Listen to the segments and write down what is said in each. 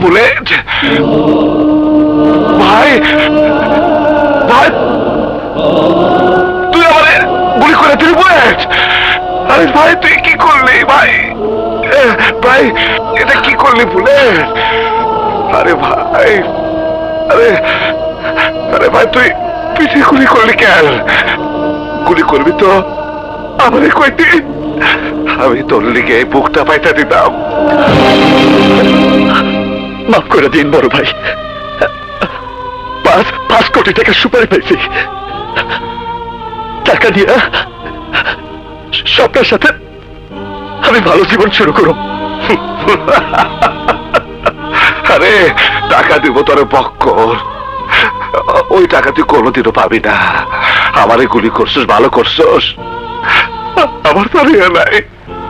bullet ভাই ভাই তুই আমারে গুলি করে দিলি বুলেট আরে ভাই তুই কি করলি ভাই ভাই এটা কি করলি বুলেট আরে ভাই আরে আরে ভাই তুই পিঠে গুলি করলি কেন গুলি করবি তো আমারে কইতি আমি তোর লিগে বুকটা পাইতা দিতাম মাফ করে দিন বড় ভাই 5 কোটি টাকা সুপারি পাইছি টাকা দিয়ে স্বপ্নের সাথে আমি ভালো জীবন শুরু করব আরে টাকা দিব তোর পক্কর ওই টাকা তুই কোনোদিনও পাবি না আমারে গুলি করছিস ভালো করছিস আমার তো আর নাই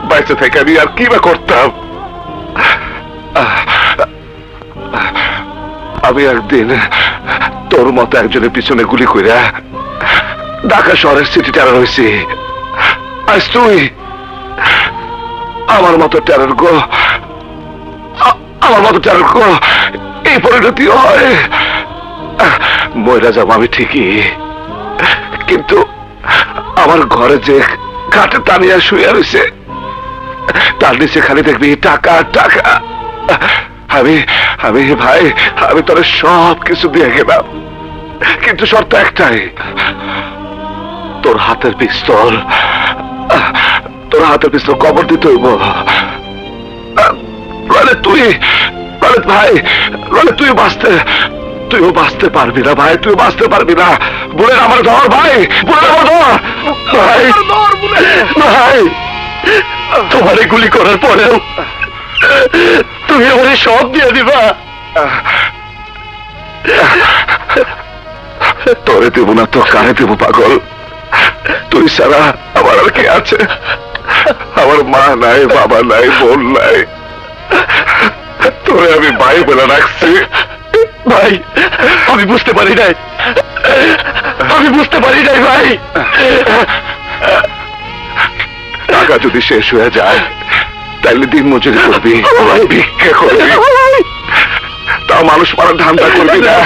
বাইসে থেকে আমি আর কি বা করতাম আমি একদিন তোর মতো একজনের পিছনে গুলি কইরা ঢাকা শহরের সিটি টেরর হয়েছি আজ তুই আমার মতো টেরর গো এই পরিণতি হয় ময়রা যাবো আমি ঠিকই কিন্তু আমার ঘরে যে খাটে টানিয়া শুয়ে রয়েছে তার নিচে খালি দেখবি টাকা টাকা আমি আমি ভাই আমি তোর সব কিছু দিয়ে গেলাম কিন্তু শর্ত একটাই তোর হাতের পিস্তল কবর দিতে হইব তুই ভাই তুইও বাঁচতে পারবি না ভাই তুই বাঁচতে পারবি না বলে আমার ধর ভাই বলে আমার ধর ভাই ভাই তোমারে গুলি করার পরেও তুমি আমারে সব দিয়ে দিবা তোরে দেব না তো কারে দেব পাগল তুই সারা আমার আর কে আছে আমার মা নাই বাবা নাই বোন নাই তোরে আমি ভাই বলে রাখছি ভাই আমি বুঝতে পারি নাই ভাই টাকা যদি শেষ হয়ে যায় তাহলে দিন মজুরি করবি ভিক্ষা করবি তাও মানুষ মারার ধান্দা করবি না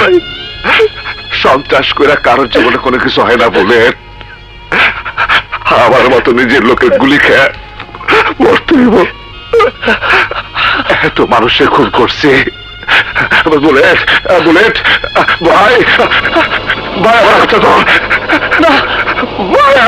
সন্ত্রাস করে কারোর জীবনে কোনো কিছু হয় না বলে আমার মতো নিজের লোকের গুলি খেয়ে মরতে হইব এত মানুষের খুন করছে বুলেট বুলেট ভাই ভাই আমার হাতটা ধর ভাই আমার